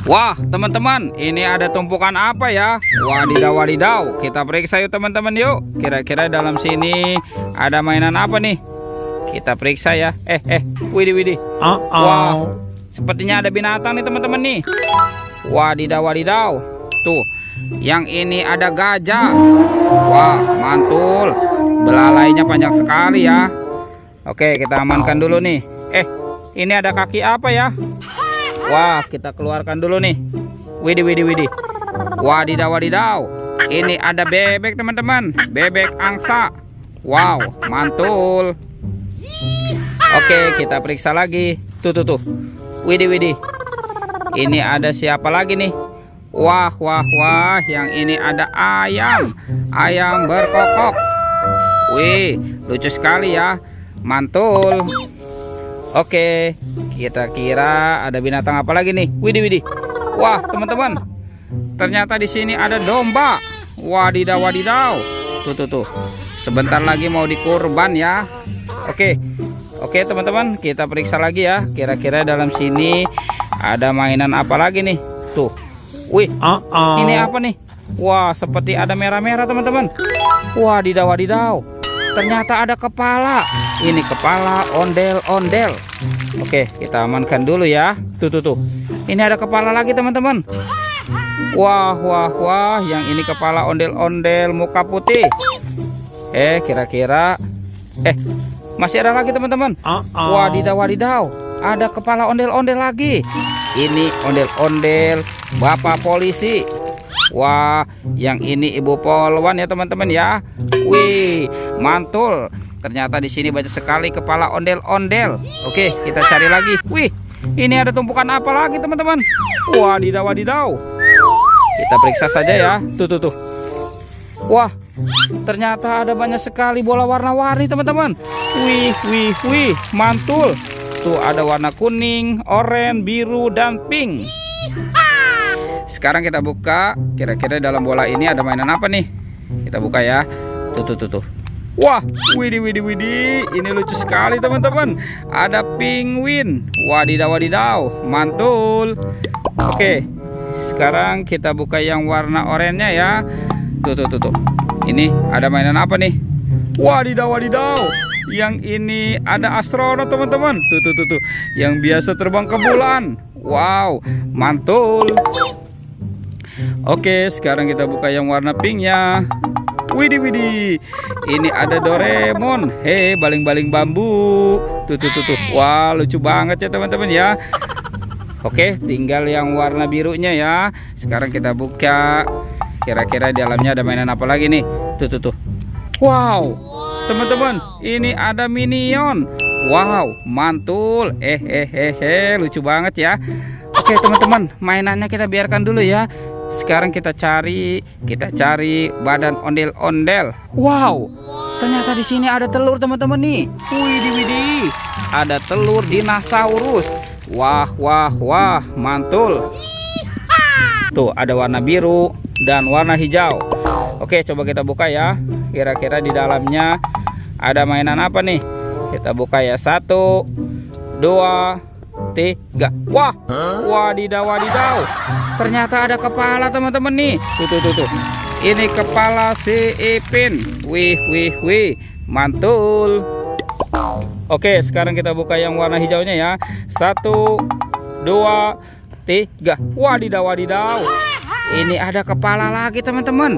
Wah, teman-teman, ini ada tumpukan apa ya? Wadidaw, wadidaw. Kita periksa yuk teman-teman yuk. Kira-kira dalam sini ada mainan apa nih? Kita periksa ya. Widih, widih. Wah, sepertinya ada binatang nih teman-teman nih. Wadidaw, wadidaw. Tuh, yang ini ada gajah. Wah, mantul. Belalainya panjang sekali ya. Oke, kita amankan dulu nih. Ini ada kaki apa ya? Wah, kita keluarkan dulu nih. Widih, widih, widih. Wadidaw, wadidaw. Ini ada bebek teman-teman. Bebek angsa. Wow, mantul. Oke, kita periksa lagi. Tuh. Widih, widih. Ini ada siapa lagi nih? Wah. Yang ini ada ayam. Ayam berkokok. Wih, lucu sekali ya. Mantul. Oke, kita kira ada binatang apa lagi nih? Widih. Wah, teman-teman. Ternyata di sini ada domba. Wadidaw, wadidaw. Tuh. Sebentar lagi mau dikurban ya. Oke, teman-teman, kita periksa lagi ya. Kira-kira dalam sini ada mainan apa lagi nih? Tuh. Wih. Ini apa nih? Wah, seperti ada merah-merah, teman-teman. Wadidaw, wadidaw. Ternyata ada kepala. Ini kepala ondel-ondel. Oke, kita amankan dulu ya. Tuh. Ini ada kepala lagi teman-teman. Wah. Yang ini kepala ondel-ondel muka putih. Kira-kira masih ada lagi teman-teman. Wadidaw, wadidaw. Ada kepala ondel-ondel lagi. Ini ondel-ondel bapak polisi. Wah, yang ini ibu polwan ya teman-teman ya. Wih, mantul. Ternyata di sini banyak sekali kepala ondel-ondel. Oke, kita cari lagi. Wih, ini ada tumpukan apa lagi teman-teman? Wadidaw, wadidaw. Kita periksa saja ya. Tuh. Wah, ternyata ada banyak sekali bola warna-warni teman-teman. Wih, mantul. Tuh ada warna kuning, oranye, biru, dan pink. Sekarang kita buka. Kira-kira dalam bola ini ada mainan apa nih? Kita buka ya. Tuh. Wah, widih. Ini lucu sekali teman-teman. Ada penguin. Wadidaw, wadidaw. Mantul. Oke, sekarang kita buka yang warna oranye ya. Tuh. Ini ada mainan apa nih? Wadidaw, wadidaw. Yang ini ada astronot teman-teman. Tuh. Yang biasa terbang ke bulan. Wow, mantul. Oke, sekarang kita buka yang warna pink ya. Widih. Ini ada Doraemon. Baling-baling bambu. Tuh. Wah, lucu banget ya teman-teman ya. Oke, tinggal yang warna birunya ya. Sekarang kita buka. Kira-kira di dalamnya ada mainan apa lagi nih? Tuh. Wow, teman-teman, ini ada Minion. Wow, mantul. Lucu banget ya. Oke teman-teman, mainannya kita biarkan dulu ya. Sekarang kita cari badan ondel-ondel. Wow, ternyata di sini ada telur teman-teman nih. Widih. Ada telur dinosaurus. Wah, mantul. Tuh ada warna biru dan warna hijau. Oke, coba kita buka ya. Kira-kira di dalamnya ada mainan apa nih? Kita buka ya. 1, 2, 3. Wah, wadidaw. Ternyata ada kepala teman-teman nih. Tuh. Ini kepala si Ipin. Wih, mantul. Oke, sekarang kita buka yang warna hijaunya ya. 1, 2, 3. Wadidaw. Ini ada kepala lagi teman-teman.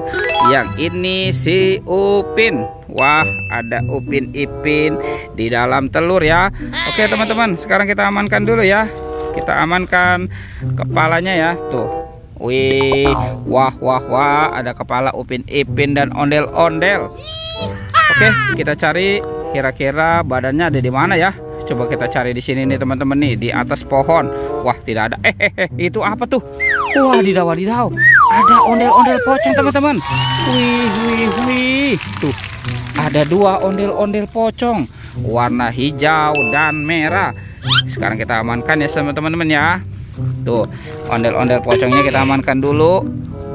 Yang ini si Upin. Wah, ada Upin Ipin di dalam telur ya. Oke teman-teman, sekarang kita amankan dulu ya. Kita amankan kepalanya ya. Tuh. Wih, wah. Ada kepala Upin Ipin dan ondel-ondel. Oke, kita cari kira-kira badannya ada di mana ya. Coba kita cari di sini nih teman-teman nih, di atas pohon. Wah, tidak ada. Itu apa tuh? Wadidaw. Ada ondel-ondel pocong teman-teman. Wih. Tuh, ada 2 ondel-ondel pocong, warna hijau dan merah. Sekarang kita amankan ya teman-teman ya. Tuh, ondel-ondel pocongnya kita amankan dulu.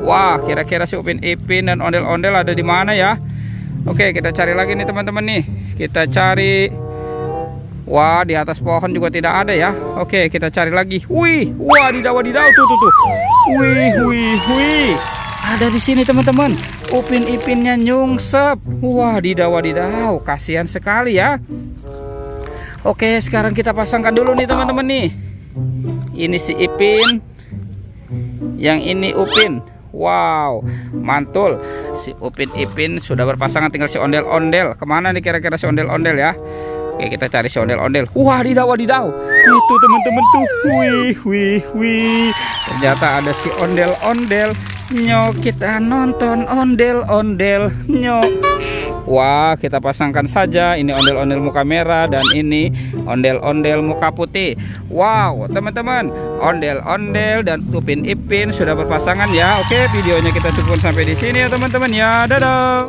Wah, kira-kira si Upin Ipin dan ondel-ondel ada di mana ya? Oke, kita cari lagi nih teman-teman nih. Kita cari. Wah, di atas pohon juga tidak ada ya. Oke, kita cari lagi. Wih, wadidaw, tuh. Wih. Ada di sini teman-teman. Upin Ipinnya nyungsep. Wadidaw, kasihan sekali ya. Oke, sekarang kita pasangkan dulu nih teman-teman nih. Ini si Ipin, yang ini Upin. Wow, mantul. Si Upin Ipin sudah berpasangan, tinggal si ondel-ondel. Kemana nih kira-kira si ondel-ondel ya? Oke, kita cari si ondel-ondel. Wadidaw. Itu teman-teman tuh. Wih. Ternyata ada si ondel-ondel. Nyok, kita nonton ondel-ondel. Nyok. Wah, kita pasangkan saja. Ini ondel-ondel muka merah dan ini ondel-ondel muka putih. Wow, teman-teman, ondel-ondel dan Upin Ipin sudah berpasangan ya. Oke, videonya kita cukupkan sampai di sini ya teman-teman ya. Dadah.